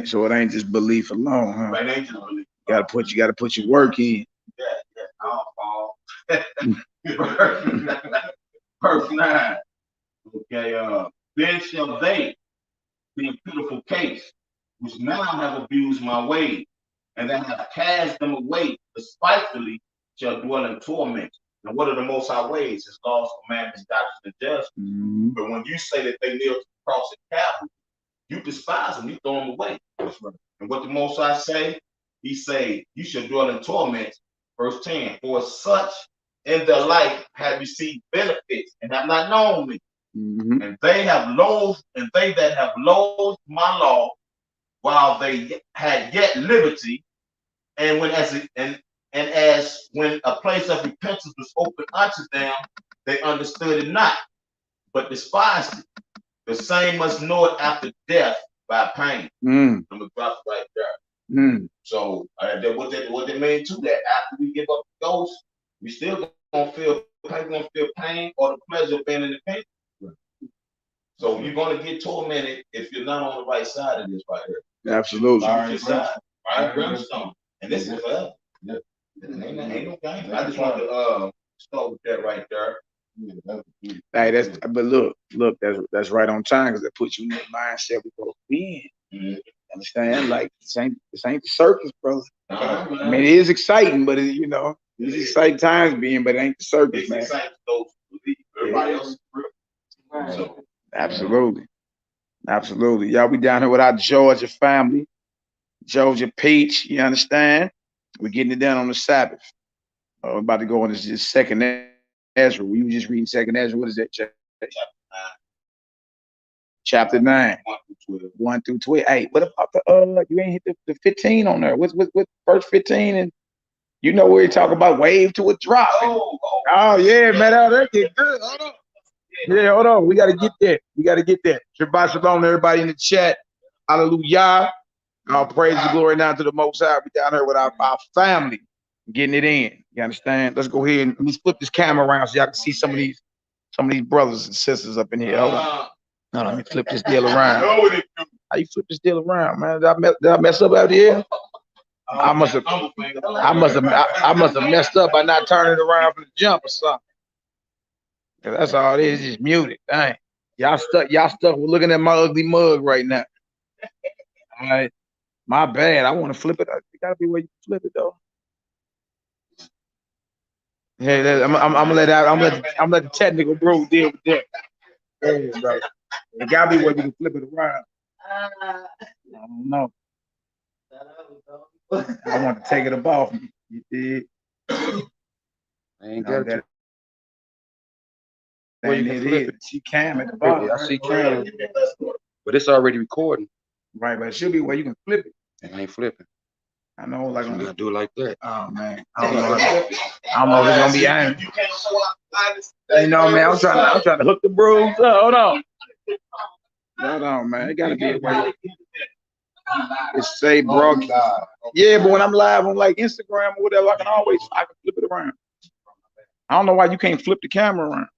So it ain't just belief alone, huh? Right, ain't just belief. You gotta put your work in. Yeah. Verse 9. Okay, then shall they be a pitiful case, which now have abused my way, and that have cast them away despitefully, shall dwell in torment. And what are the Most High ways? His laws, commandments, doctrines, and judgments. But when you say that they kneel to the cross at Calvary, you despise them, you throw them away. And what the Most High say? He say, you shall dwell in torment. Verse 10, for such in their life have received benefits and have not known me. And they that have loathed my law while they had yet liberty, and as when a place of repentance was opened unto them, they understood it not, but despised it. The same must know it after death by pain. I'm gonna drop it right there. So what they mean to that? After we give up the ghost, we still gonna feel pain or the pleasure of being in the pain. So you're gonna get tormented if you're not on the right side of this right here. Absolutely. Right, brimstone. And this is forever. Yeah. Ain't no game. I just want to start with that right there. Hey, but look, that's right on time, because it puts you in that mindset we go be in. Understand? Like this ain't the circus, brother. I mean, it is exciting, but it's exciting times being, but it ain't the circus, man. Exciting to those who believe. Everybody else is real. Right. So, Absolutely. Y'all, we down here with our Georgia family, Georgia Peach. You understand? We're getting it done on the Sabbath. We're about to go on this second Ezra. We were just reading second Ezra. What is that? Chapter 9. 1 through 12. Hey, what about the you ain't hit the 15 on there? What's verse 15? And you know where you talk about wave to a drop. Oh yeah, man. That get good. Hold on. Yeah, hold on. We gotta get that. Shabbat shalom, everybody in the chat. Hallelujah. All praise and glory now to the Most High. We down here with our family, getting it in. You understand? Let's go ahead and let's flip this camera around so y'all can see some of these brothers and sisters up in here. Hold on. No, let me flip this deal around. How you flip this deal around, man? Did I mess up out here? I must have messed up by not turning it around from the jump or something. That's all it is, just muted. Dang. Y'all stuck with looking at my ugly mug right now. All right. My bad. I want to flip it. It gotta be where you flip it though. Yeah, I'm gonna let the technical bro deal with that. Yeah, bro. It gotta be where we can flip it around. I don't know. I want to take it up off me. You did. I ain't got that. Where you can flip it. See Cam at the bottom. I see Cam, but it's already recording. Right, but it should be where you can flip it. I ain't flipping. I know, like I'm gonna do it like that. Oh man, I don't know if it's gonna be angry. You know, man, I'm trying to hook the brooms up. Hold on, man. It gotta be a way. It's say broadcast. Yeah, but when I'm live on like Instagram or whatever, I can flip it around. I don't know why you can't flip the camera around.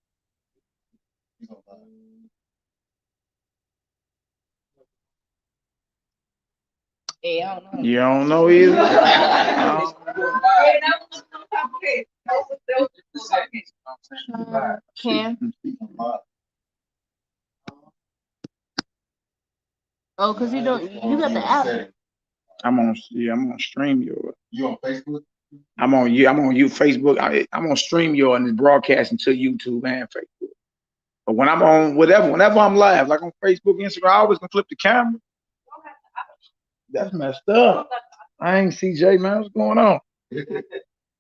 Yeah, I don't know. You don't know either. Cam. Oh, because you got the app. I'm on StreamYard. You on Facebook? I'm on you Facebook. I'm on StreamYard and it's broadcasting to YouTube and Facebook. But when I'm on whenever I'm live, like on Facebook, Instagram, I always can flip the camera. That's messed up. I ain't CJ, man. What's going on?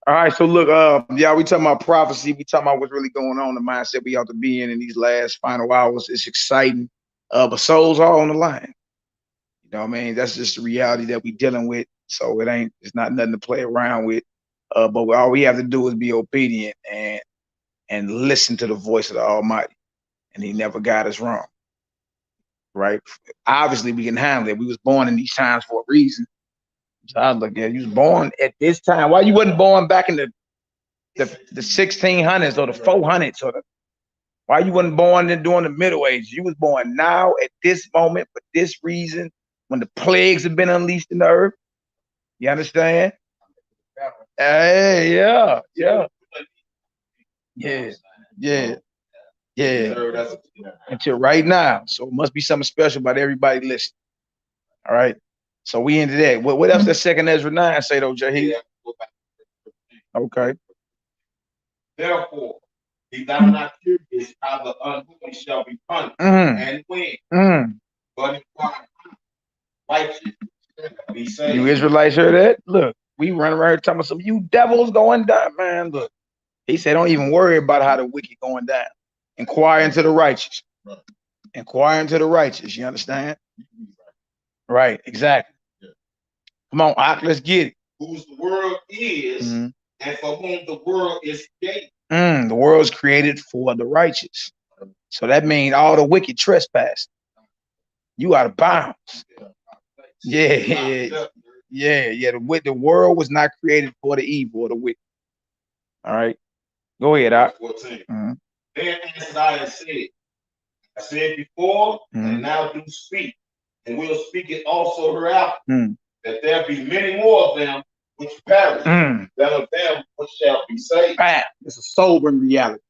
All right, so look, we talking about prophecy. We talking about what's really going on, the mindset we ought to be in these last final hours. It's exciting, but souls are on the line. You know what I mean? That's just the reality that we dealing with. So it's not nothing to play around with. But all we have to do is be obedient and listen to the voice of the Almighty. And He never got us wrong. Right? Obviously, we can handle it. We was born in these times for a reason. So I look at you was born at this time. Why you wasn't born back in the 1600s or the 400s why you wasn't born during the Middle Ages? You was born now at this moment for this reason. when the plagues have been unleashed in the earth. You understand? Hey, yeah. Until right now. So it must be something special about everybody listening. All right. So we into that. What else does 2nd Ezra 9 say though, Jahi? Okay. Therefore, be thou not curious how the unholy shall be punished, and when, but if righteous be saved. You Israelites heard that? Look, we run around here talking about some you devils going down, man. Look, he said, don't even worry about how the wicked going down. Inquire into the righteous. Inquire into the righteous. You understand? Right, exactly. Come on, Ak, let's get it. Whose the world is, and for whom the world is created. The world is created for the righteous. So that means all the wicked trespass. You out of bounds. Yeah. The world was not created for the evil or the wicked. All right. Go ahead, Ak. 14. Then answered I and said, I said before, and now do speak, and we'll speak it also hereafter, that there be many more of them which perish than of them which shall be saved. It's a sobering reality.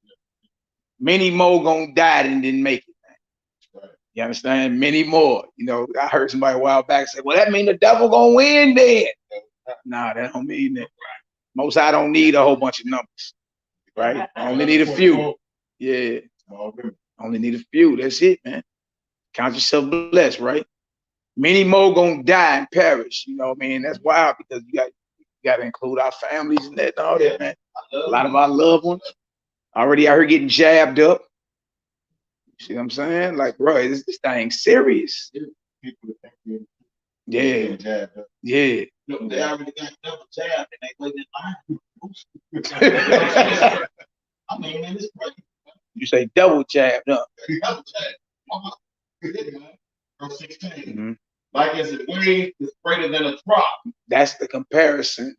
Many more gonna die and didn't make it, man. Right. You understand? Many more. You know, I heard somebody a while back say, well, that means the devil gonna win then. Nah, that don't mean that. Most High don't need a whole bunch of numbers. Right? Only need a few. Yeah. Only need a few. That's it, man. Count yourself blessed, right? Many more gonna die and perish. You know what I mean? That's wild because you got to include our families and that and all that, man. A lot of our loved ones already out here getting jabbed up. See what I'm saying? Like, bro, this thing serious. Yeah. Look, they already got double jabbed and they waiting in line. I mean, man, it's crazy. You say double jabbed up. Double jabbed. Verse 16. Like as a wave is greater than a drop. That's the comparison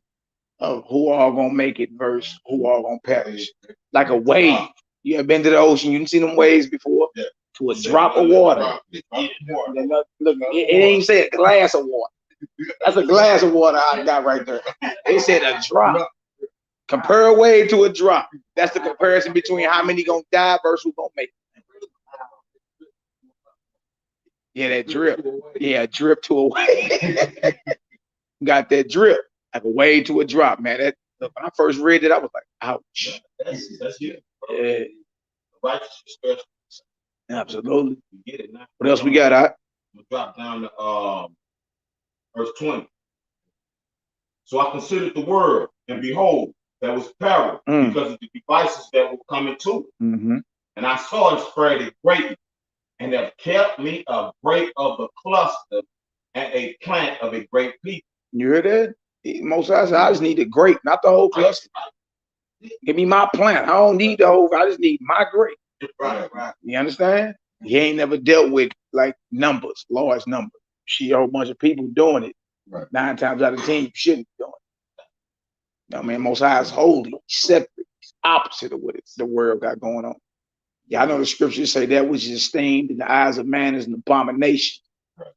of who all gonna make it versus who all gonna perish. Like a wave. You ever been to the ocean? You didn't see them waves before? Yeah. To a drop of water. Look, it ain't say a glass of water. That's a glass of water I got right there. They said a drop. Compare a wave to a drop. That's the comparison between how many gonna die versus who gonna make it. Yeah, that drip. Yeah, a drip to a wave. Got that drip. Like a wave to a drop, man. That when I first read it, I was like, ouch. That's it. Yeah. Righteous discretion. Absolutely. You get it now. What else we got, Ak? We'll drop down to verse 20. So I considered the world, and behold, there was peril because of the devices that were coming to it. And I saw it spread it greatly, and have kept me a grape of the cluster and a plant of a great people. You heard that? Most I just need a grape, not the whole cluster. Give me my plant. I don't need the whole. I just need my grape. Right. You understand? He ain't never dealt with like numbers, large numbers. See a whole bunch of people doing it. Right. 9 times out of 10, you shouldn't be doing it. I mean, Most High is holy, separate, he's opposite of what the world got going on. Yeah, I know the scriptures say that which is esteemed in the eyes of man is an abomination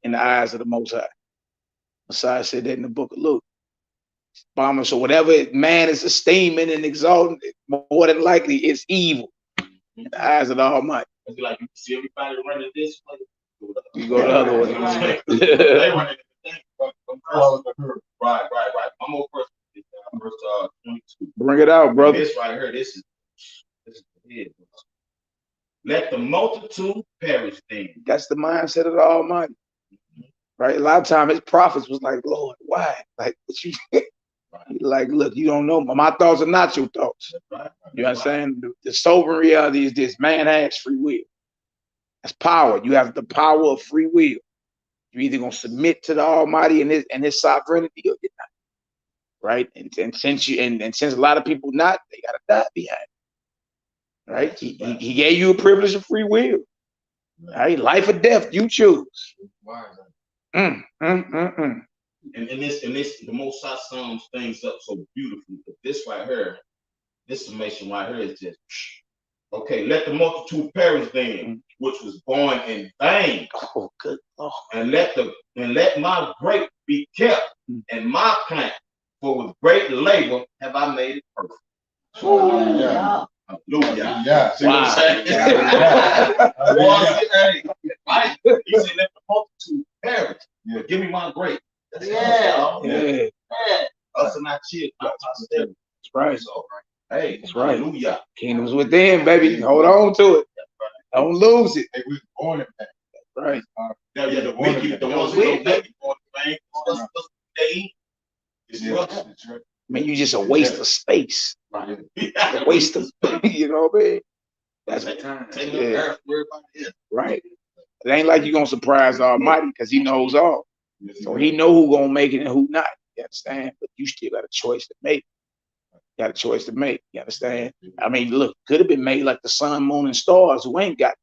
in the eyes of the Most High. Messiah said that in the book of Luke. So whatever man is esteeming and exalting, more than likely it's evil in the eyes of the Almighty. It's like you see everybody running this way. You go to the other one. They running the thing. Right. One more verse. Verse 22. Bring it out, brother. This right here, this is the head. Let the multitude perish then. That's the mindset of the Almighty. Right? A lot of times his prophets was like, Lord, why? Like, what you like, look, you don't know. My thoughts are not your thoughts. You understand? The sober reality is this: man has free will. That's power. You have the power of free will. You're either gonna submit to the Almighty and his sovereignty, or you're not. Right? And since since a lot of people not, they gotta die behind it. Right? He gave you a privilege of free will. Right? Life or death, you choose. And this, the Most High sums things up so beautifully. But this right here, this summation right here is just okay. Let the multitude perish then, which was born in vain. Oh, good Lord. And let my grape be kept and my plant, for with great labor have I made it perfect. Yeah. Hallelujah. Yeah. See what I'm saying? Right? He said, let the multitude perish. Yeah. Give me my grape. That's Yeah. us and our children. That's right. So, hey, That's right. hallelujah. Kingdom's within, baby. Hold on to it. Don't lose it. They was born in that. Right. Yeah, the wicked, the ones who don't make it for the thing, they eat. It's rough. I mean, you just a waste of space. Right. A waste of, you know what I mean? That's Take yeah. earth, worry about it. Right. It ain't like you're gonna surprise the Almighty because He knows all. So He know who gonna make it and who not. You understand? But you still got a choice to make. You got a choice to make. You understand? I mean, look, could have been made like the sun, moon, and stars who ain't got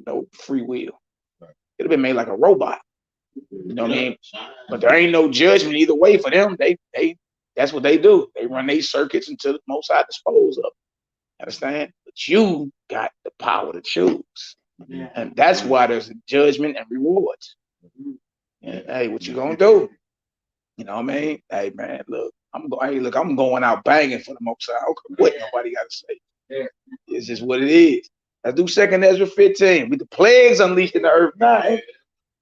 no free will. Could have been made like a robot. You know what I mean? But there ain't no judgment either way for them. They that's what they do. They run their circuits until the Most High dispose of them. Understand? But you got the power to choose. Yeah. And that's why there's a judgment and rewards. And, hey, what you gonna do? You know what I mean? Hey man, look, I'm going out banging for the Most High. I don't care what nobody gotta say. Yeah. It's just what it is. Let's do 2 Ezra 15. With the plagues unleashed in the earth now. Hey,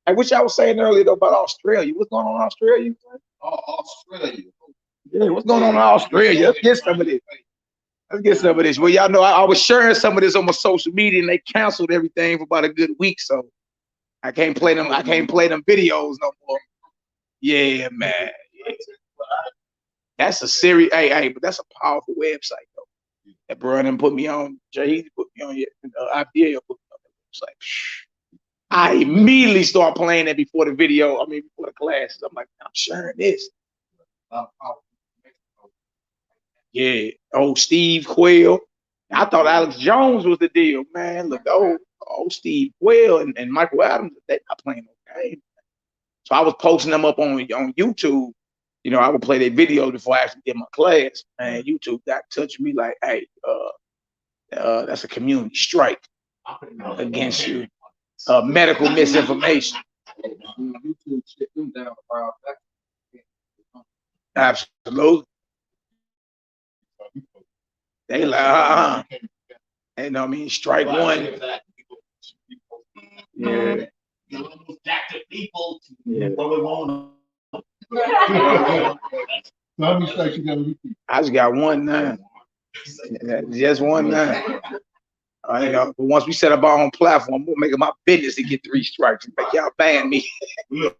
what y'all was saying earlier though about Australia. What's going on in Australia? Australia. Yeah, what's going on in Australia? Let's get some of this. Let's get some of this. Well, y'all know I was sharing some of this on my social media and they canceled everything for about a good week. So I can't play them videos no more. Yeah, man. Yeah. That's a serious, hey, but that's a powerful website though. That brother put me on. Jay put me on. IPA put me on that website. I immediately start playing it before the video. I mean, before the classes. I'm like, I'm sharing this. Yeah. Oh, Steve Quayle. I thought Alex Jones was the deal, man. Look, Steve Quayle and Michael Adams, they not playing no game. So I was posting them up on YouTube. You know, I would play their videos before I actually did my class. Man, YouTube got in touch with me like, hey, that's a community strike against you. Medical misinformation. Absolutely. They like, you know what I mean? Strike one. Yeah. People. Yeah. How many strikes you got to repeat? I just got one now. Just one now. You know, but once we set up our own platform, we'll make it my business to get 3 strikes. Like y'all ban me. Look,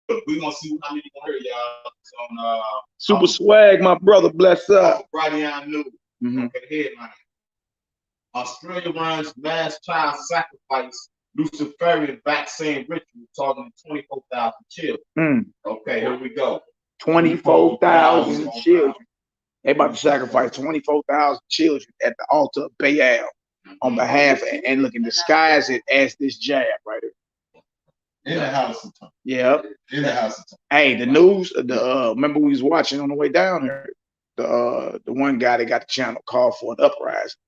we're gonna see how many hear y'all on Super Swag, my brother, bless up. Friday on News. Okay, headline. Australia runs mass child sacrifice Luciferian vaccine ritual targeting 24,000 children. Okay, here we go. 24,000 children. They about to sacrifice 24,000 children at the altar of Baal on behalf and look and disguise it as this jab right here. In the house of time. Yeah. In the house of time. Hey, the news, remember we was watching on the way down here, the one guy that got the channel called for an uprising.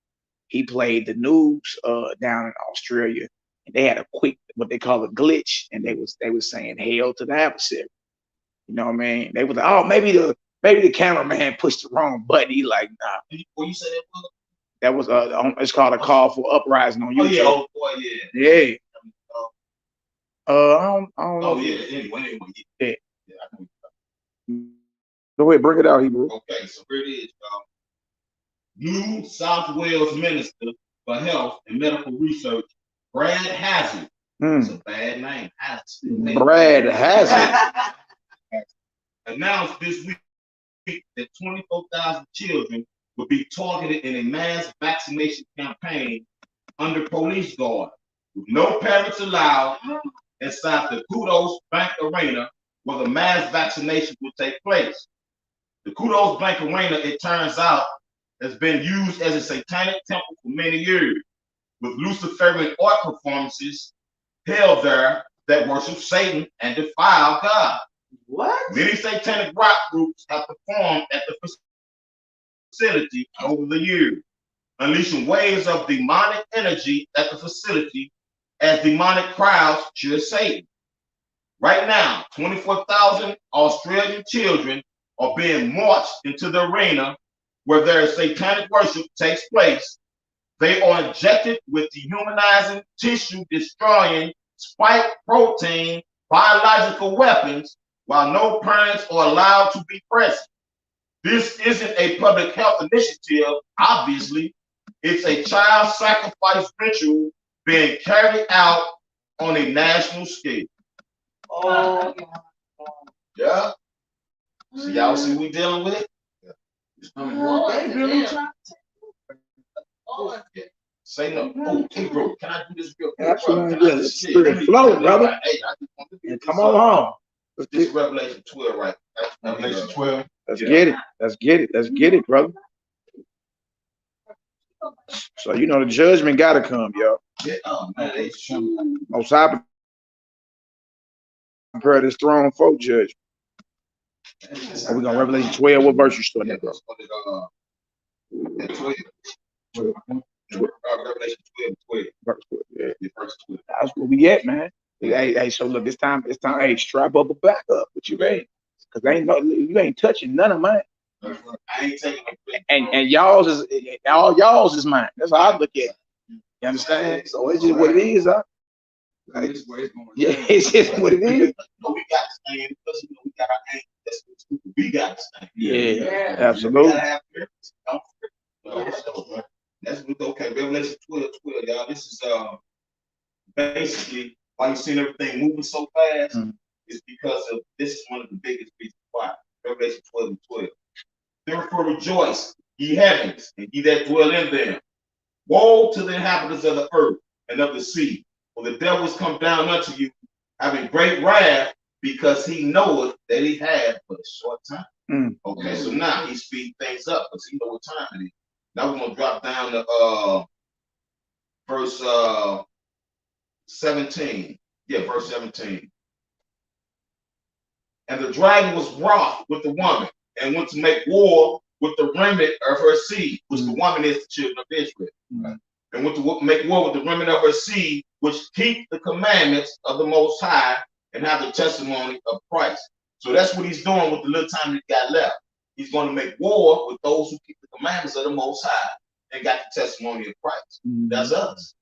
He played the news down in Australia, and they had a quick, what they call a glitch, and they was saying hail to the adversary. You know what I mean? They was like, oh, maybe the cameraman pushed the wrong button. He like, nah. What you said that was it's called a call for uprising on YouTube. Oh boy, yeah. Yeah. I don't know. Oh yeah. Anyway. Yeah. Go ahead, bring it out, Hebrew. Okay, so here it is, y'all. New South Wales Minister for Health and Medical Research, Brad Hazard. It's a bad name. Brad Hazard. Announced this week that 24,000 children will be targeted in a mass vaccination campaign under police guard, with no parents allowed inside the Kudos Bank Arena where the mass vaccination will take place. The Kudos Bank Arena, it turns out, has been used as a satanic temple for many years, with Luciferian art performances held there that worship Satan and defile God. What? Many satanic rock groups have performed at the facility over the years. unleashing waves of demonic energy at the facility as demonic crowds cheer Satan. Right now, 24,000 Australian children are being marched into the arena where their satanic worship takes place. They are injected with dehumanizing, tissue-destroying, spike protein, biological weapons, while no parents are allowed to be present. This isn't a public health initiative, obviously. It's a child sacrifice ritual being carried out on a national scale. Oh, Yeah. So y'all see what we dealing with? Yeah. they really trying to Say no. Oh, hey, bro, can I do this real quick? Absolutely. Let the spirit flow, brother. Hey, I just want to do And this, come on home. This Revelation 12, right? Revelation 12. Let's get it. Let's get it. Let's get it, brother. So you know the judgment gotta come, yo. Yeah. Oh man, they shoot. Most High prepare this throne for judgment. And we're gonna Revelation 12. What verse you starting at, bro? Revelation 12, 12. Verse 12. Yeah. Verse 12. That's where we at, man. Hey, so look, this time, hey, strap up a back up. What you ready? Cause you ain't touching none of mine. I ain't taking And y'all's is all y'all's is mine. That's how I look at it. You understand? So it's just what it is, huh? Like, yeah, it's just what it is. No, we got to stand because we got our aim. That's what we got to stand. Yeah, absolutely. That's what, okay. Revelation 12, y'all. This is basically why you seen everything moving so fast. Is because of this is one of the biggest reasons why. Revelation 12 and 12. Therefore rejoice, ye heavens, and ye that dwell in them. Woe to the inhabitants of the earth and of the sea, for the devil is come down unto you, having great wrath, because he knoweth that he had but a short time. Okay, so now he's speeding things up because he knows what time it is. Now we're gonna drop down to verse 17. Yeah, verse 17. And the dragon was wroth with the woman and went to make war with the remnant of her seed, which the woman is the children of Israel. And went to make war with the remnant of her seed, which keep the commandments of the Most High and have the testimony of Christ. So that's what he's doing with the little time he got left. He's going to make war with those who keep the commandments of the Most High and got the testimony of Christ. That's us.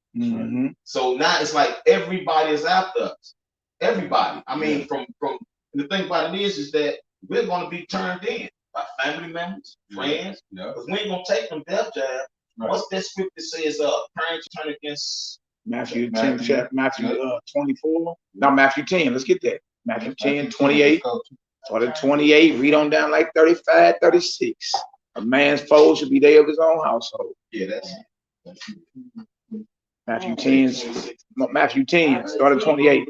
So now it's like everybody is after us. Everybody. I mean, from the thing about it is that we're going to be turned in by family members, friends, because we ain't going to take them death jabs. What's that script that says parents turn against Matthew 10, Matthew 24? No, Matthew 10. Let's get that. Matthew 10, 28. Start at 28, read on down like 35, 36. A man's foe should be they of his own household. Yeah, that's Matthew 10, Matthew 10, start at 28.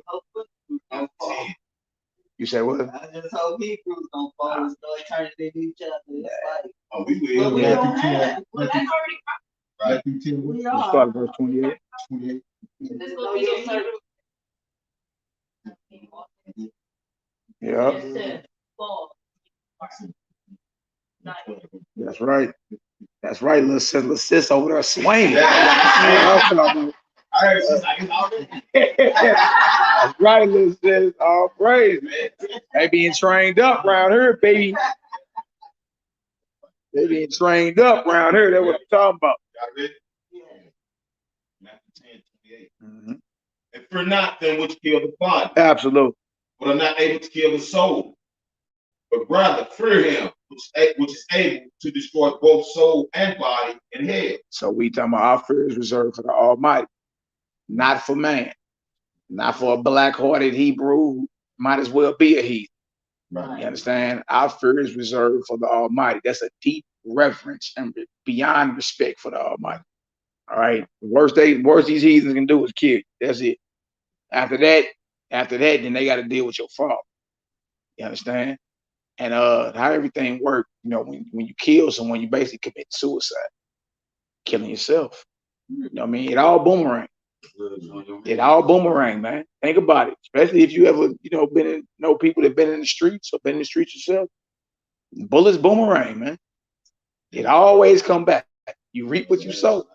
You say what? I just hope Hebrews don't fall and start turning into each other. Oh, we will. We don't have. Matthew 10. We Let's are. start at verse 28. 28. Yeah. That's right. That's right. Little sis over there swinging. That's right, little sis. All praise, man. They being trained up around here, baby. They being trained up around here. That's what I'm talking about. Matthew 10, 28. And fear not them which kill the body, Absolutely. but are not able to kill the soul, but rather fear him which is able to destroy both soul and body in hell. So we talking about our fear is reserved for the Almighty, not for man, not for a black-hearted Hebrew who might as well be a heathen. Right. You understand? Our fear is reserved for the Almighty. That's a deep reverence and beyond respect for the Almighty. All right. The worst these heathens can do is kill you. That's it. After that, then they got to deal with your fault. You understand? And how everything works, you know, when you kill someone, you basically commit suicide, killing yourself. You know what I mean? It all boomerang. It all boomerang, man. Think about it. Especially if you ever, you know, know people that been in the streets or been in the streets yourself. Bullets boomerang, man. It always come back. You reap what you sow.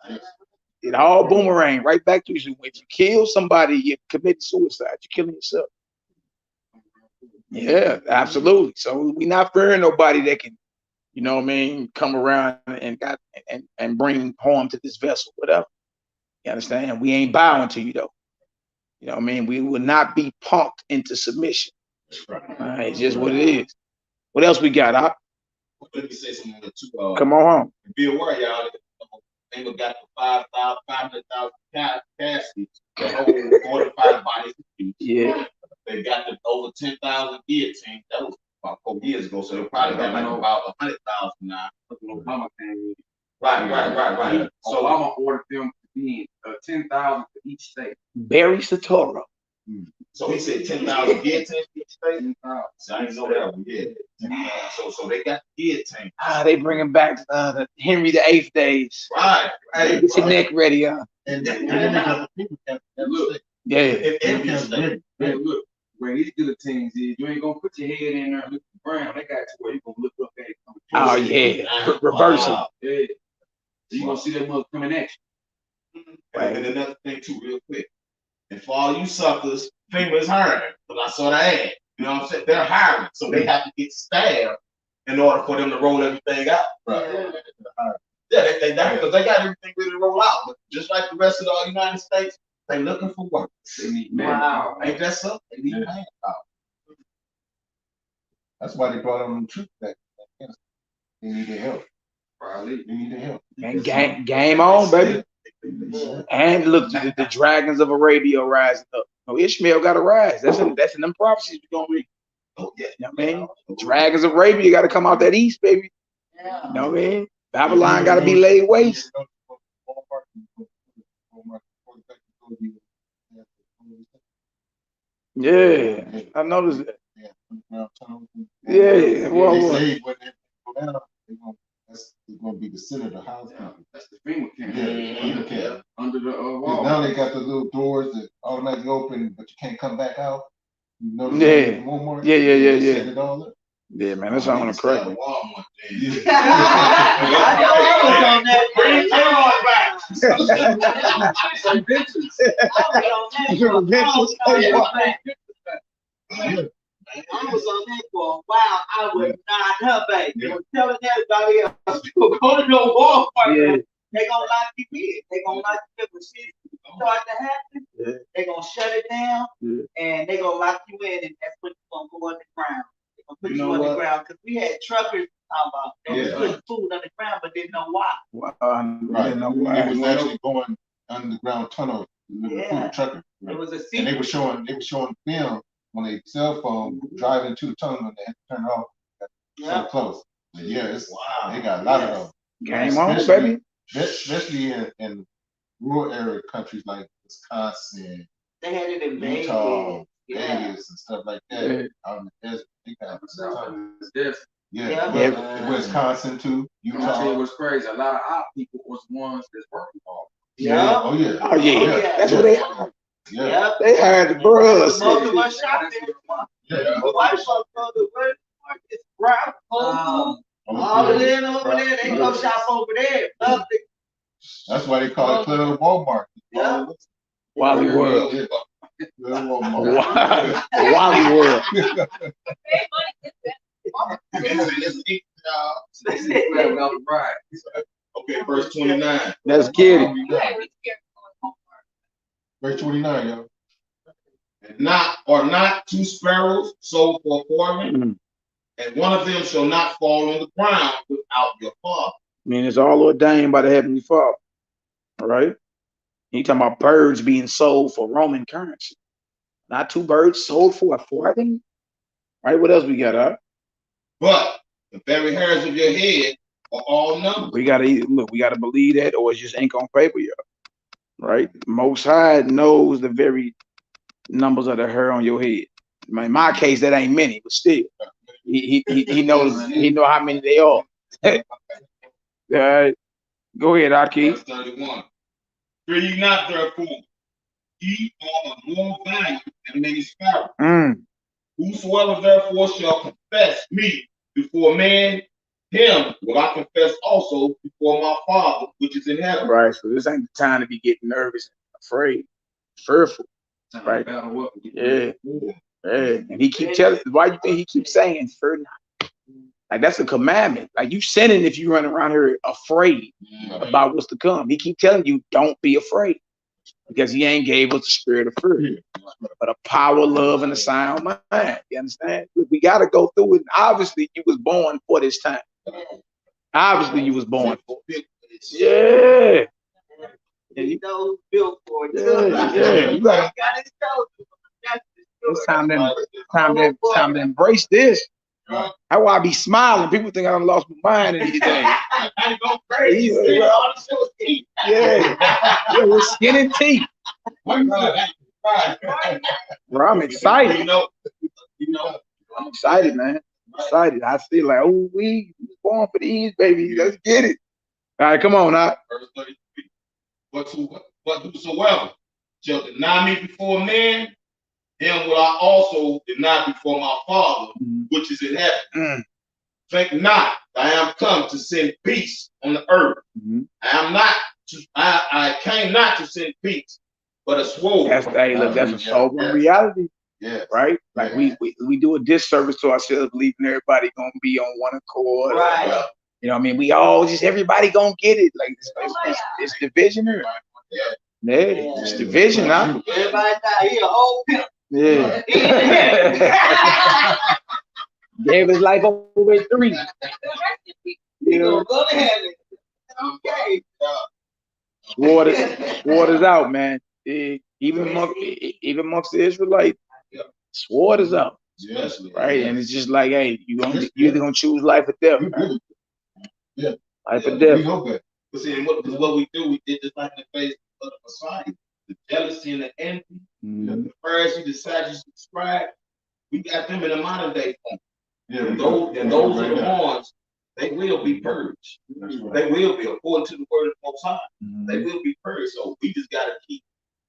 It all boomerang right back to you. If you kill somebody, you commit suicide. You're killing yourself. Yeah, absolutely. So we're not fearing nobody that can, you know what I mean, come around and bring harm to this vessel, whatever. You understand? We ain't bowing to you though. You know what I mean? We will not be punked into submission. It's just what it is. What else we got, Op? Let me say something too. Come on home. Be aware, y'all. They got the 500,000 caskets, the whole 45 bodies. Yeah. They got the over 10,000 guillotines. That was about 4 years ago. So they probably got like about 100,000 now. Obama came in. Right. So Obama ordered them to be 10,000 for each state. Barry Satoro. So he said 10,000 guillotines for each state. So I didn't know that one. Yeah. So they got the guillotine. They bringing back the Henry VIII days. Right. Get your neck ready, huh? And then they got the people that look. Yeah. Look, where these guillotines is, you ain't gonna put your head in there and look at the ground. They got to where you gonna look up at it. Oh yeah. Reversal. Wow. Yeah. You gonna see that mother coming at you. And another thing too, real quick. And for all you suckers, FEMA is hiring. Because I saw that ad. You know what I'm saying? They're hiring. So they have to get staff in order for them to roll everything out. Right. Yeah, they because they got everything ready to roll out. But just like the rest of the United States, they looking for work. They need manpower. Ain't that something? They need manpower. That's why they brought them troops back. They need their help. Probably. They need their help. And game on, baby. And look, the dragons of Arabia rising up. No, Ishmael got to rise. That's in them prophecies we're gonna read. Oh yeah, you know what I mean? The dragons of Arabia got to come out that east, baby. Yeah. You know what I mean? Babylon got to be laid waste. Yeah, I noticed that. Yeah, well, They say when they go down, that's going to be the center of the house. That's the FEMA camp. Yeah. Under the Because wall. now they got the little doors that automatically open, but you can't come back out. You know, Yeah. Walmart, Yeah. set it all up. Yeah, man, that's on the crack. I know I was on that. Bring John back. Some bitches. I was on that for a while. I was not her baby. I was telling everybody else to go to no Walmart. Yeah. They gonna lock you in. They gonna lock you in when shit start to happen. Yeah. They gonna shut it down, Yeah. and they gonna lock you in, and that's when you gonna go underground. They gonna put You you know underground because we had truckers talking about they was putting food underground, but didn't know why. Right. It was actually going underground tunnel. Yeah. Trucker. It was a And secret. they were showing film on a cell phone driving to the tunnel and they had to turn it off. So close. But yeah, they got a lot of them. Game on, baby. Especially in rural area countries like Wisconsin, They had it in Utah, Vegas. Vegas, and stuff like that. Yeah. Out in the desert, they got This. Wisconsin too. You know, tell you Utah. what's crazy. A lot of our people was the ones that's working hard. Yeah. Oh yeah. Oh yeah. That's what they are. Yeah. Yep. They hired the bros. Most of us shop there. Yeah. The white folks go to work. It's brown. All of them over there, they go shop over there. Love the That's why they call it Club Walmart. Yeah. Wally World. Yeah. Club Walmart. Wally World. Okay, verse 29. Let's get it. Verse 29, yo. Not 2 sparrows sold for a farthing, Mm. and one of them shall not fall on the ground without your father. I mean, it's all ordained by the Heavenly Father. All right. You talking about birds being sold for Roman currency. Not 2 birds sold for a farthing. Right? What else we got, huh? But the very hairs of your head are all numbered. We gotta believe that, or it's just ink on paper, y'all. Right? Most High knows the very numbers of the hair on your head. In my case, that ain't many, but still, he knows how many they are. All right, go ahead, YAHKI. Verse 31. Fear ye not, therefore, ye are of more value than many sparrows. Whosoever therefore shall confess me before men, him will I confess also before my Father which is in heaven. Right. So this ain't the time to be getting nervous, afraid, fearful. Right. Yeah. Yeah. And he keep telling. Why you think he keeps saying fear not? Like that's a commandment. Like you sinning if you run around here afraid about what's to come. He keep telling you don't be afraid because he ain't gave us the spirit of fear, but a power, love, and a sound mind. You understand? We got to go through it. Obviously, you was born for this time. Obviously, you was born for it. Yeah. And you know, built for it. Yeah. You got it's time to embrace this. That's why I be smiling. People think I done lost my mind and anything. I go crazy. Yeah, with skin and teeth. Bro, I'm excited. You know, I'm excited, man. I'm excited. I feel like, oh, we born for these, baby. Let's get it. All right, come on, now. Verse 33. But whosoever shall deny me before men, him will I also deny before my Father, which is in heaven. Think not that I am come to send peace on the earth. I came not to send peace, but a sword. That's a sobering reality. Yeah. Right? Like we do a disservice to ourselves, believing everybody gonna be on one accord. Right. You know what I mean? We all just everybody gonna get it. Like it's division here. Yeah, it's division, huh? Everybody got here, whole pimp. Yeah. Gave his life over 3. You know, go to heaven. Okay. Sword is out, man. Even amongst the Israelites, sword is out. Yes, right? And it's just like, hey, you either gonna choose life or death. Right? Yeah. Life or death. But see, what we do, we did this like in the face of the Messiah. The jealousy and the envy, the Pharisees, the Sadducees, the scribes, we got them in the modern day form. Yeah, and those are the ones, they will be purged. Right. They will be, according to the word of the Most High. They will be purged. So we just got to keep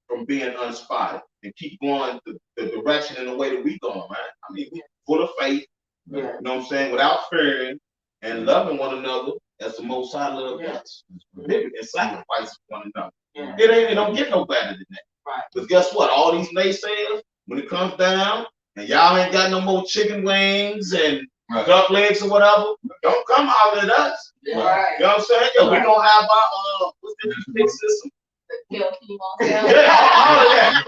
from being unspotted and keep going the direction and the way that we going, right? I mean, we full of faith, you know what I'm saying, without fearing and loving one another as the Most High love us. And sacrificing one another. It don't get no better than that. Right. But guess what? All these naysayers, when it comes down, and y'all ain't got no more chicken wings and duck legs or whatever, don't come out at us. Right. You know what I'm saying? Yeah, we gonna have our what's the big system? All of that.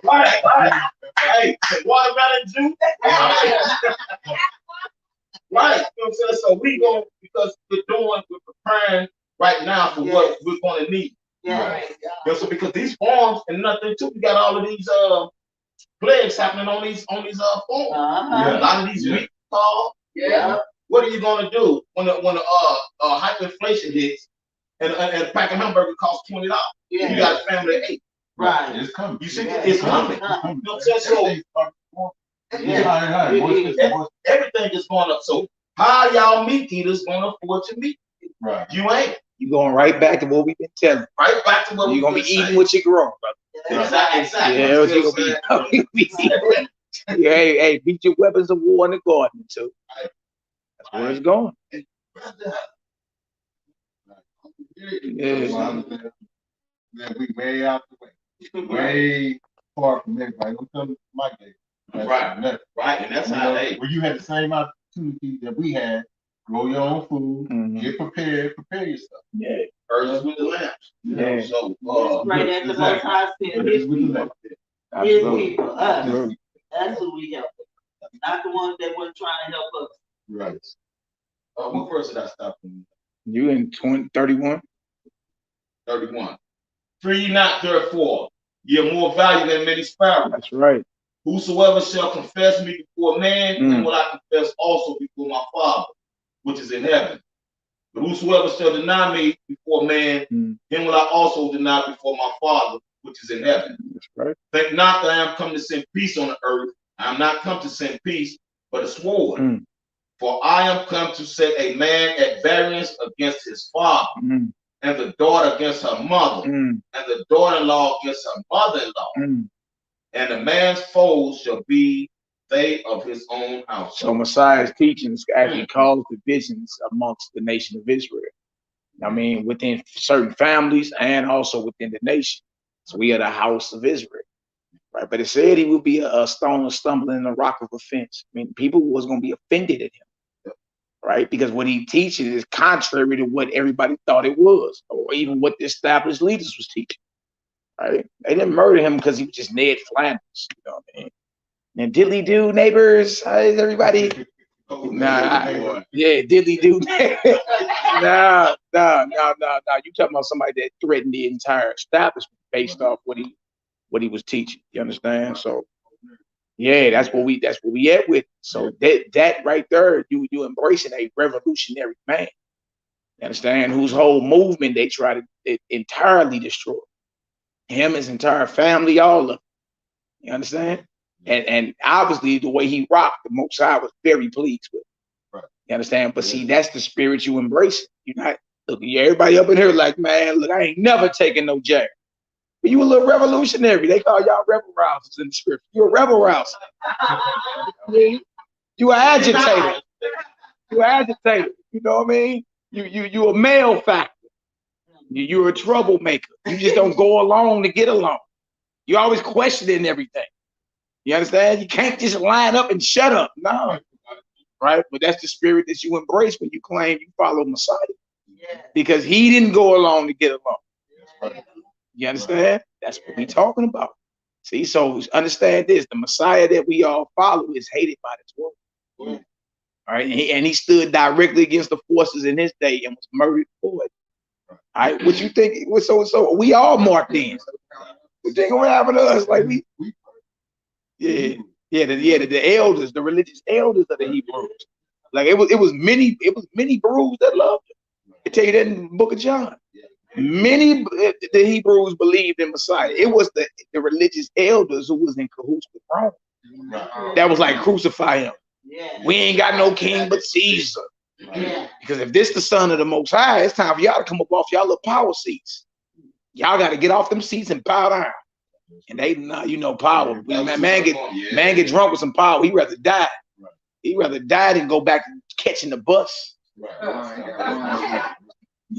Right. Hey, watermelon juice. Right. You know what I'm saying? So we going because we're preparing right now for what we're gonna need. Right. You know, so because these farms and nothing too, we got all of these plagues happening on these farms. A lot of these wheat fall. What are you gonna do when the hyperinflation hits and a pack of hamburger costs $20? You got a family of 8. Right. It's coming. You see, it's coming. You know what I'm saying? So everything is going up. So how y'all meat eaters gonna afford your meat? Right. You ain't. You going right back to what we've been telling. Right back to what you're gonna be eating what you grow, brother. Exactly. Yeah, what you gonna be. Hey, beat your weapons of war in the garden too. That's where it's going. Yeah, we way out the way. Way far from everybody. Don't come to my game. Right. And that's how they. Well, you had the same opportunity that we had. Grow your own food. Get prepared. Prepare yourself. Yeah. Earth with the lamps. Yeah. So right at the Most High said, His people. His people. Us. That's who we help. Not the ones that weren't trying to help us. Right. What verse did I stop in? You in 31? 31. Fear ye not, therefore, ye are more valuable than many sparrows. That's right. Whosoever shall confess me before man, him will I confess also before my Father, which is in heaven. But whosoever shall deny me before man, him will I also deny before my Father, which is in heaven. That's right. Think not that I am come to send peace on the earth. I am not come to send peace, but a sword. For I am come to set a man at variance against his father, and the daughter against her mother, and the daughter-in-law against her mother-in-law. And the man's foes shall be they of his own house. So Messiah's teachings actually caused divisions amongst the nation of Israel. I mean, within certain families and also within the nation. So we are the house of Israel, right? But it said he would be a stone of stumbling and a rock of offense. I mean, people was going to be offended at him, right? Because what he teaches is contrary to what everybody thought it was, or even what the established leaders was teaching, right? They didn't murder him because he was just Ned Flanders, you know what I mean? And diddly do neighbors, how is everybody? Yeah, diddly do. No. You talking about somebody that threatened the entire establishment based off what he was teaching. You understand? So yeah, that's what we at with. So that right there, you embracing a revolutionary man. You understand? Whose whole movement they try to entirely destroy. Him, his entire family, all of them. You understand? And obviously the way he rocked, the Most High was very pleased with. Right. You understand? But see, that's the spirit you embrace. You're not, look, everybody up in here like, man, look, I ain't never taken no jail. But you a little revolutionary. They call y'all rebel rousers in the scripture. You're a rebel rouser. You an agitator. You an agitator. You know what I mean? You a male factor. You're a troublemaker. You just don't go along to get along. You're always questioning everything. You understand? You can't just line up and shut up. No. Right? But that's the spirit that you embrace when you claim you follow Messiah. Yeah. Because he didn't go along to get along. Right. You understand? That's what we're talking about. See, so understand this. The Messiah that we all follow is hated by this world. Yeah. All right? And he stood directly against the forces in his day and was murdered for it. All right? What you think? So we all marked in. What you think will happen to us? Like we the elders, the religious elders of the Hebrews. Like it was many Hebrews that loved him. I tell you that in the book of John. Many the Hebrews believed in Messiah. It was the religious elders who was in cahoots with Rome. That was like, crucify him. We ain't got no king but Caesar. Because if this the son of the Most High, it's time for y'all to come up off y'all little power seats. Y'all got to get off them seats and bow down. And they not, power. Man get drunk with some power. He'd rather die. He'd rather die than go back to catching the bus. You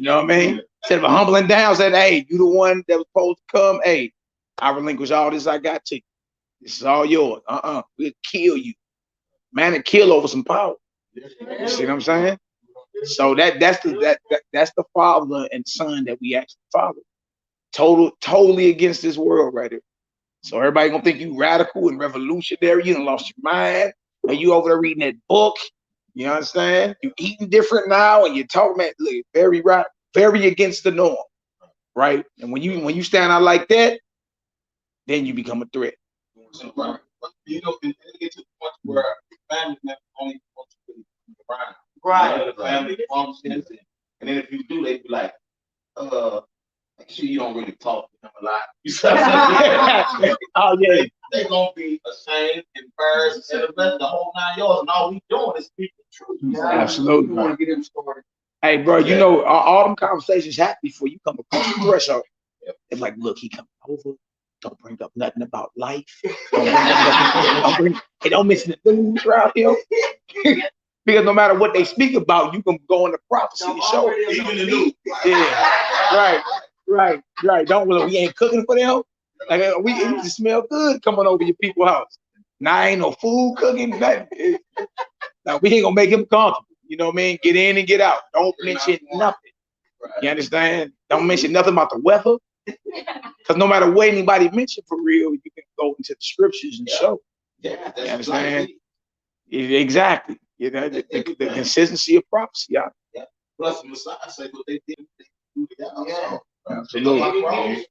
know what I mean? Instead of humbling down, said, hey, you the one that was supposed to come. Hey, I relinquish all this I got to you. This is all yours. We'll kill you. Man, to kill over some power. You see what I'm saying? So that's the father and son that we actually follow. Totally against this world right here. So everybody gonna think you radical and revolutionary. You done lost your mind. Or you over there reading that book. You understand? You eating different now, and you're talking about very against the norm, right? And when you stand out like that, then you become a threat. So, you know, and it get to the point where family members only want to be around. Right. The family functions, and then if you do, they be like, make sure you don't really talk to them a lot. You see what I'm saying? Oh yeah. They're gonna be ashamed, embarrassed, and the whole 9 yards, and all we doing is speaking truth. Yeah, absolutely. You want to get them started. Hey, bro, you know, all them conversations happen before you come across the threshold. It's like, look, he coming over. Don't bring up nothing about life. Don't mention the news around here. Because no matter what they speak about, you can go into prophecy and show it. Even the news. Yeah. Right. We ain't cooking for them. Like we just smell good coming over your people's house. Now ain't no food cooking. Nothing. Now we ain't gonna make him comfortable. You know what I mean? Get in and get out. Don't mention nothing. You understand? Don't mention nothing about the weather. Because no matter what anybody mentioned for real, you can go into the scriptures and show. You understand? Exactly. You know, the consistency of prophecy. Yeah. Plus, the Messiah said what they did. Absolutely.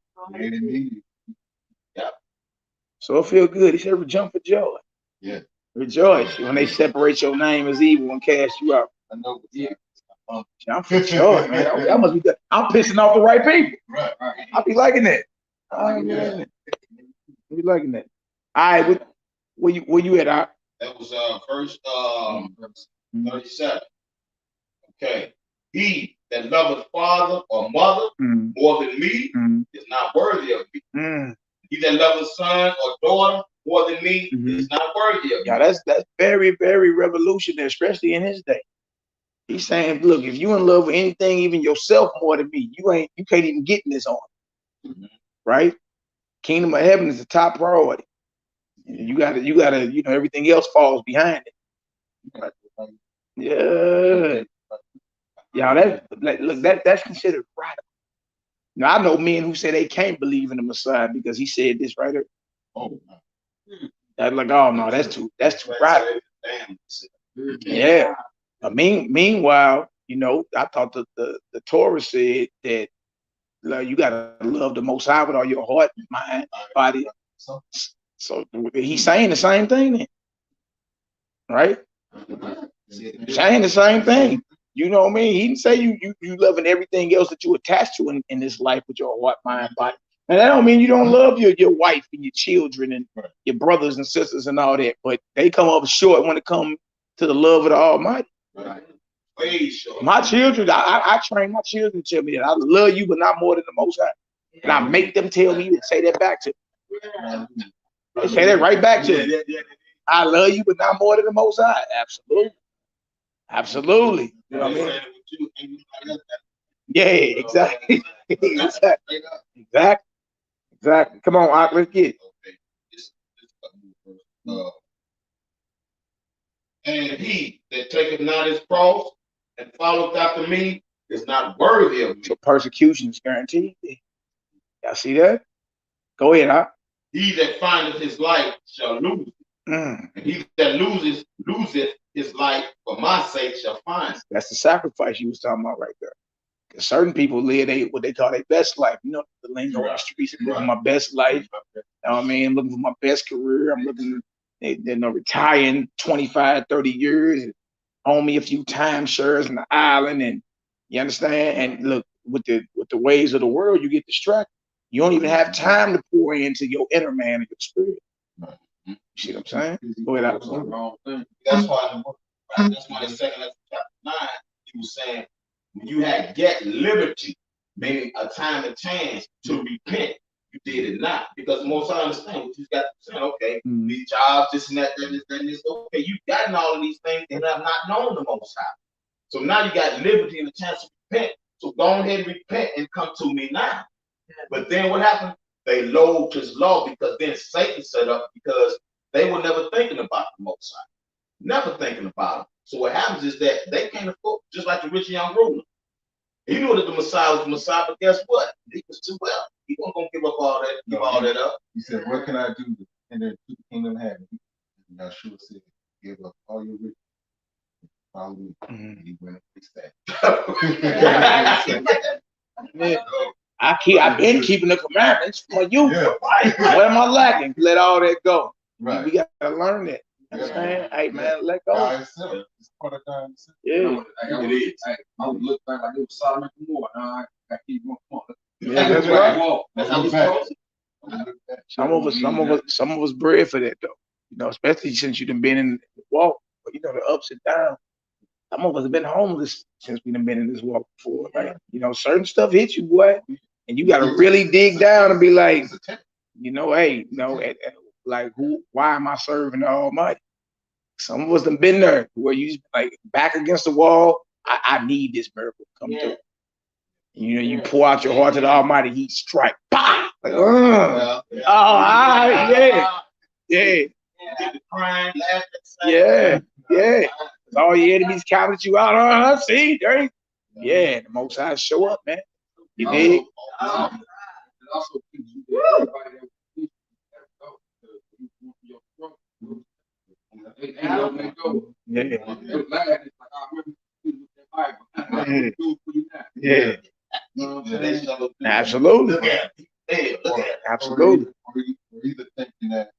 So it feel good. He said, jump for joy. Yeah. Rejoice when they separate your name as evil and cast you out. I know. Yeah. I'm for joy, man. That must be good. I'm pissing off the right people. Right. I'll be liking that. I'll be liking that. All right, where you at? That was verse 37. Okay. He that loveth father or mother more than me is not worthy of me. He that loveth son or daughter more than me is not worthy of me. Yeah, that's very, very revolutionary, especially in his day. He's saying, look, if you in love with anything, even yourself more than me, you can't even get in this on. Right? Kingdom of heaven is the top priority. You gotta, everything else falls behind it. Yeah. Yeah, that's considered radical. Now I know men who say they can't believe in the Messiah because he said this right here. Oh, That's like, oh no, that's too radical. Yeah. Meanwhile, I thought the Torah said that you gotta love the Most High with all your heart, mind, body. So he's saying the same thing then, right? Saying the same thing. You know what I mean? He didn't say you loving everything else that you attach to in this life with your heart, mind, body. And that don't mean you don't love your wife and your children and your brothers and sisters and all that, but they come up short when it comes to the love of the Almighty. Right. Way short. My children, I train my children to tell me that I love you, but not more than the Most High. And I make them tell me and say that back to me. They say that right back to me. I love you, but not more than the Most High. Absolutely. Absolutely. You know what I mean? Yeah, exactly. Exactly. Come on, let's get it. And he that taketh not his cross and followeth after me is not worthy of me. So persecution is guaranteed. Y'all see that? Go ahead, He that findeth his life shall lose it. And he that loseth his life for my sake shall find it. That's the sacrifice you was talking about right there. Because certain people live what they call their best life. The lingo on the streets. I'm living my best life. You know what I mean? I'm looking for my best career. I'm looking retiring 25, 30 years, own me a few timeshares in the island, and you understand? And look, with the ways of the world, you get distracted. You don't even have time to pour into your inner man and your spirit. You see what I'm saying? Go ahead. That's why in 2 chapter 9, he was saying, when you had get liberty, meaning a time and chance to repent, you did it not. Because most I understand what you got to say, okay, these jobs, this and that, this, okay, you've gotten all of these things and have not known the Most High. So now you got liberty and a chance to repent. So go ahead and repent and come to me now. But then what happened? They loathed his law because then Satan set up because they were never thinking about the Most High. Never thinking about it. So what happens is that they can't afford, just like the rich young ruler. He knew that the Messiah was the Messiah, but guess what? He was too well. He wasn't going to give up all that, give all that up. He said, what can I do to enter into the kingdom of heaven? And Yahshua said, give up all your riches. Follow me. And he went and fixed that. I've been keeping the commandments for you. What am I lacking? Let all that go. Right. We got to learn that. You know what I'm saying? Hey, man, let go. It's part of God. Yeah. It is. I would look back like it was Solomon more. I keep going. Yeah, that's right. That's how it's Some of us bred for that though. Especially since you've been in the walk, the ups and downs. Some of us have been homeless since we've been in this walk before. Like, certain stuff hits you, boy, and you got to really dig down and be like, like why am I serving the Almighty? Some of us have been there where you like back against the wall. I need this miracle to come through. You pour out your heart to the Almighty, He strike. Bah! Like, yeah. Crying, laughing, yeah. All your enemies counted you out. See, there. Yeah, the Most High show up, man. You dig? Yeah. Absolutely. Absolutely. Or either thinking that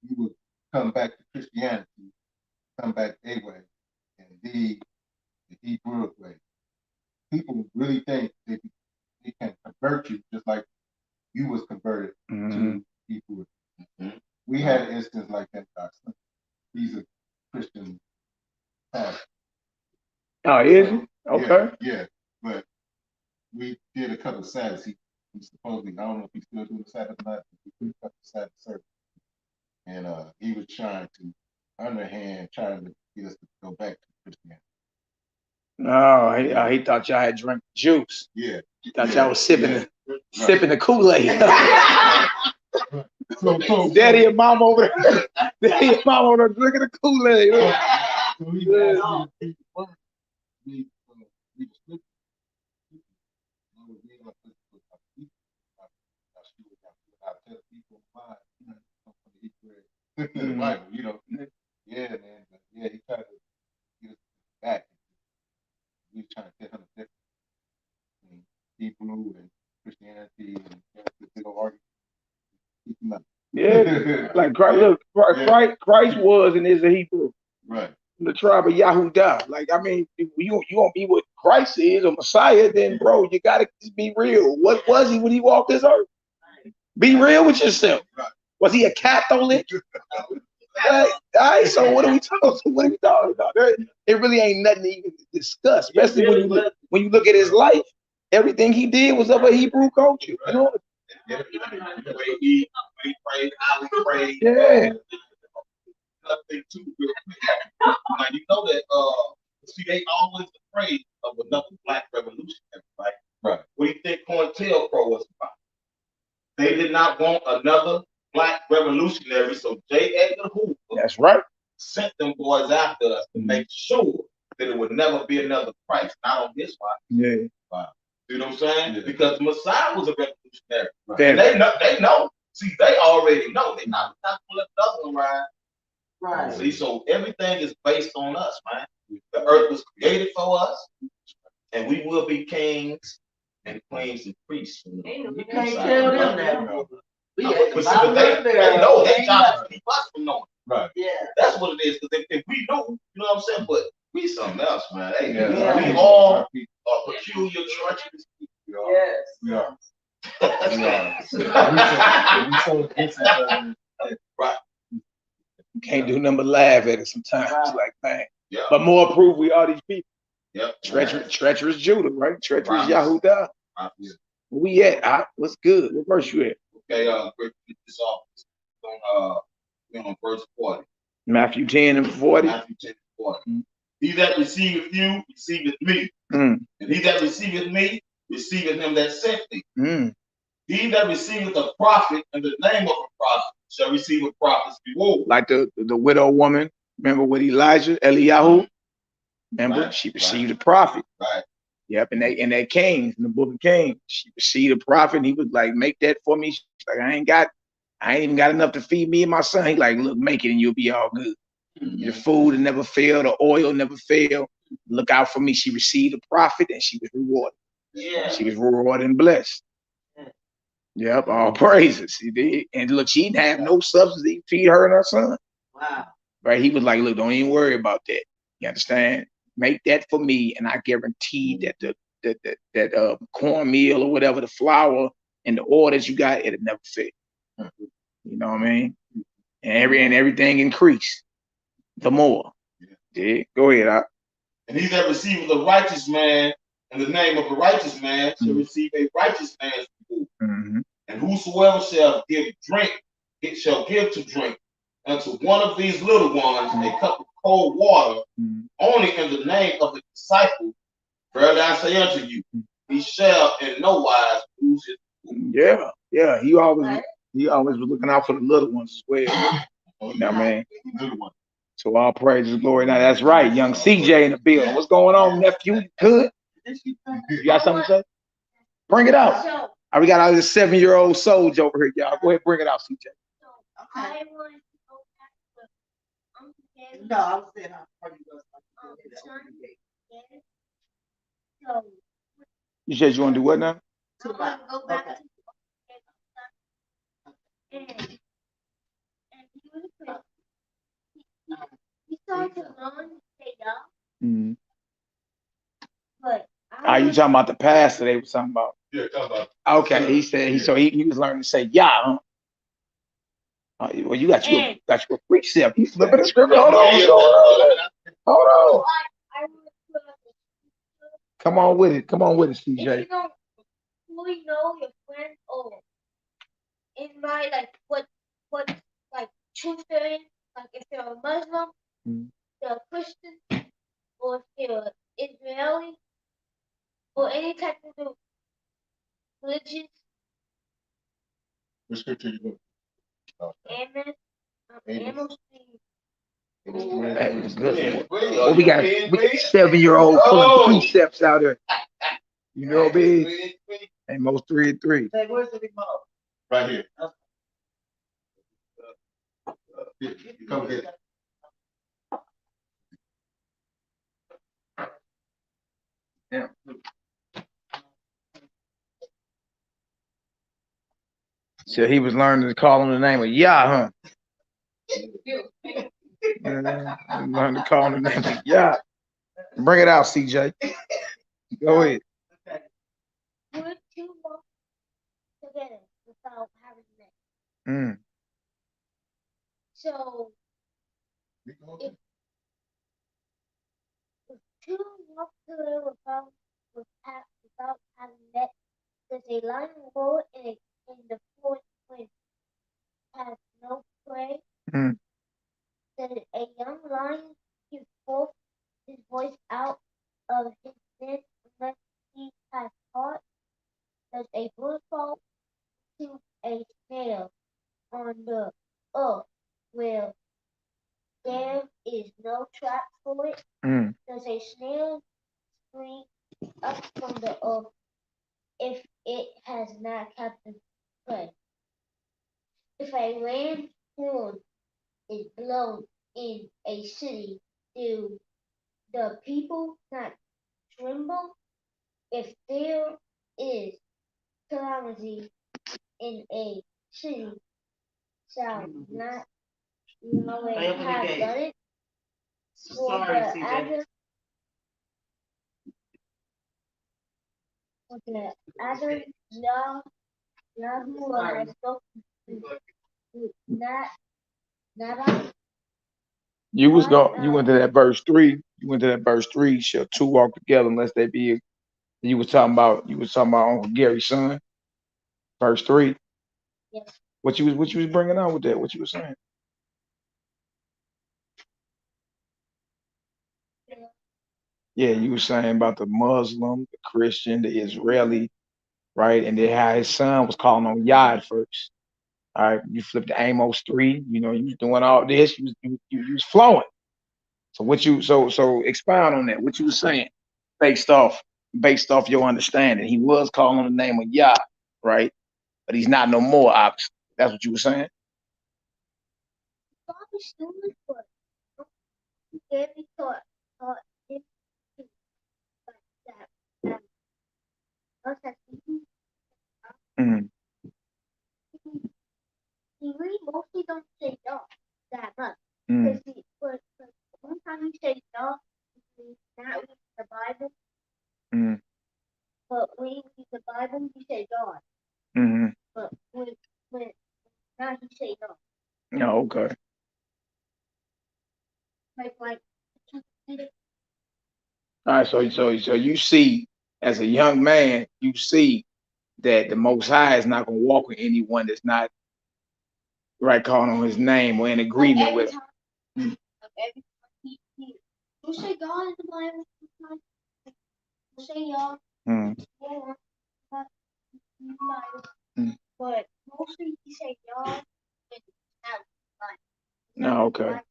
you would come back to Christianity, come back a way, and be the Hebrew way. People really think that they can convert you just like you was converted to Hebrew. We had an instance like that. He's a Christian pastor. Oh, is he? Okay. Yeah, but we did a couple of Sabbaths. He supposedly, I don't know if he's still doing the Sabbath or not, but we did a couple of Sabbath service. was trying to underhand trying to get us to go back to Christianity. No, he thought y'all had drank juice. Yeah. Thought y'all was sipping the Kool-Aid. So Daddy and mom over there. Daddy and mom over there drinking the Kool-Aid. So he asked me to what we split. I tell people why, the Bible, you know. Yeah, man. But yeah, he tried to get us back. We were trying to tell him the difference between Hebrew and Christianity and the big old argument. Yeah, like Christ, look, Christ was and is a Hebrew. Right. The tribe of YAHUDAH. Like, I mean, if you won't be what Christ is or Messiah, then bro, you gotta just be real. What was he when he walked this earth? Be real with yourself. Was he a Catholic? All right, so what are we talking about? It really ain't nothing to even discuss, especially when you look at his life. Everything he did was of a Hebrew culture. You know? Yeah. He prayed, how we prayed. Yeah. Nothing too real quick. Like, you know that see, they always afraid of another black revolution, right? Right. What do you think COINTELPRO was about? They did not want another black revolutionary, so J. Edgar Hoover, that's right, sent them boys after us to make sure that it would never be another Christ, not on this watch. Yeah. Wow. You know what I'm saying? Yeah. Because Messiah was a revolutionary. Right. And they know. See, they already know. They're not gonna let another one ride. Right. See, so everything is based on us, man. The earth was created for us, and we will be kings and queens and priests. You can't tell them that. But they know their job is to keep us from knowing. Right. Yeah. That's what it is. Because if we knew, you know what I'm saying? But we something else, man. Hey, Yeah. we all are peculiar, treacherous people. Yes. We are. Right. You can't do nothing but laugh at it sometimes. Right. Like, man. Yeah. But more proof we are these people. Yep. Treacherous Judah, right? Treacherous YAHUDAH. Yeah. Where we at? What's good? What verse you at? Okay, quick this off. We're on verse 40. Matthew 10 and 40. Matthew 10 and 40. Mm-hmm. He that receiveth you, receiveth me. Mm. And he that receiveth me, receiveth him that sent me. Mm. He that receiveth a prophet in the name of a prophet shall receive a prophet's reward. Like the widow woman, remember with Elijah, Eliyahu? Remember, right. She received a prophet. Right. Yep, and they Kings, in the book of Kings. She received a prophet, and he was like, make that for me. She's like, I ain't even got enough to feed me and my son. He like, look, make it and you'll be all good. Mm-hmm. The food will never fail, the oil never fail. Look out for me. She received a prophet and she was rewarded. Yeah. She was rewarded and blessed. Yep, all praises. And look, she didn't have no substance to feed her and her son. Wow. Right? He was like, look, don't even worry about that. You understand? Make that for me, and I guarantee that that cornmeal or whatever, the flour and the oil that you got, it'll never fail. You know what I mean? And everything increased the more. Yeah. Go ahead. And he that receiveth a righteous man in the name of a righteous man shall receive a righteous man's reward. Mm-hmm. And whosoever shall give drink, it shall give to drink unto one of these little ones a cup of cold water, only in the name of the disciple. Verily I say unto you, he shall in no wise lose his reward. Yeah. He always was looking out for the little ones as well. You know what I mean? So all praise and glory. Now that's right, young CJ in the building. What's going on, nephew? Good? You got something to say? Bring it out. We got all this 7-year-old soldier over here, y'all. Go ahead, bring it out, CJ. I want to go back to no, I'm saying so you said you want to do what now? I want to go back to and he started to learn to say yeah. But are you talking about the pastor they were talking about? Yeah, talking about. Okay, he said he was learning to say yeah. Huh? Well, you got your precept. You flipping the script. Hold on. Come on with it, CJ. You know, fully know your friends in my like what like truth there is like if you're a Muslim, Mm. you're a Christian, or if you're Israeli, or any type of religion, What scripture you look? Amos, Amos 3. That was good. Well, we got 7-year-old pulling precepts out there. You know, big. Amos 3:3. Hey, where's the remote? Right here. Come get it. Yeah. So he was learning to call him the name of Yah, huh? Learn to call him the name of Yah. Bring it out, CJ. Go ahead. Okay. Would two walk together without having met? Mm. So if two walk together without having met, does a lion roar in the forest when has no prey? Mm. Does a young lion give forth his voice out of his den unless he has caught? Does a bird fall to a snail on the earth where there is no trap for it? Mm. Does a snail spring up from the earth if it has not captured prey? If a ram's horn is blown in a city, do the people not tremble? If there is calamity in a city, shall not Yahweh have done it? For Sorry, the CJ. Adam Yahuwah has spoken to not You went to that verse 3. You went to that verse 3. Shall two walk together unless they be. You was talking about Uncle Gary's son. Verse 3. Yes. What you was bringing out with that? What you was saying? Yeah, you were saying about the Muslim, the Christian, the Israeli, right? And then how his son was calling on Yah at first. All right, you flipped to Amos 3. You know, you was doing all this. You was flowing. So so expound on that. What you was saying, based off your understanding. He was calling on the name of Yah, right? But he's not no more, obviously. That's what you were saying. God is still in work. Gary taught him to that us as people. Mm. He really mostly don't say God that much. Mm. Because one time he says God, he's not reading the Bible. Mm. But when he reads the Bible, he says God. Mm-hmm. But when now he says God. Oh, okay. Like. All right, so you see, as a young man, you see that the Most High is not going to walk with anyone that's not right calling on his name or in agreement with him. Every time he will say God in the Bible sometimes. He'll say y'all. But mostly he say y'all and no, okay.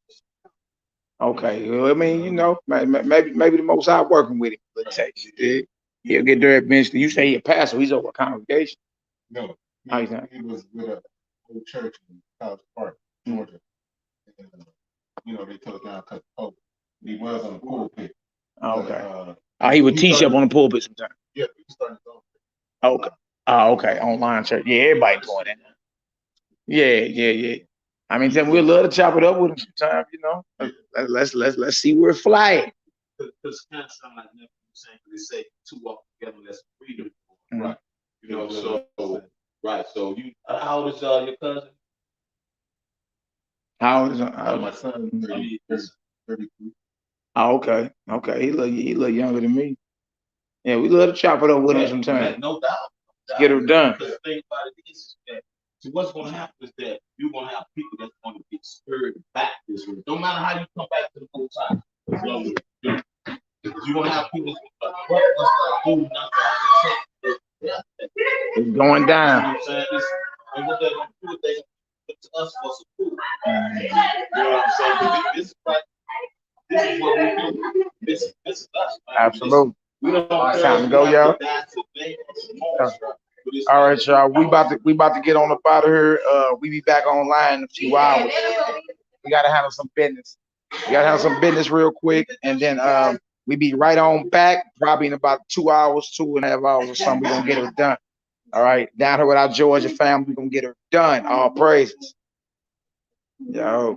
Okay, well, I mean, you know, maybe the Most High working with him. He'll get there eventually. You say he a pastor, he's over a congregation. No, How you he was with a old church in College Park, Georgia. And, you know, they took down because of COVID. He was on the pulpit. Okay. He would teach up on the pulpit sometimes. Yeah, he started off. Okay. Okay. Online church. Yeah, everybody doing that. Yeah. I mean, then we'd love to chop it up with him sometime, you know. Let's see where it fly. Because it kind of sound like nothing you're saying, they say two walk together, that's freedom. Mm-hmm. Right. You know, so right. So you how old is your cousin? How old is my son? 33. Oh, okay. He look younger than me. Yeah, we love to chop it up with him sometime. No doubt. Get her done. Because the thing about it is that So what's going to happen is that you're going to have people that's going to get stirred back this way. No matter how you come back to the full time, you're going to have people that's going to It's going down. You know what I'm saying? And what they're going to do is they're going to look to us for support. You know what I'm saying? This is like, this is what we do. This is us. Man. Absolutely. We don't Time to go, y'all. All right, y'all. We about to get on up out of here. We be back online in a few hours. We gotta handle some business. We gotta handle some business real quick, and then we be right on back. Probably in about 2 hours, 2.5 hours or something. We gonna get her done. All right, down here with our Georgia family, we gonna get her done. All praises. Yo.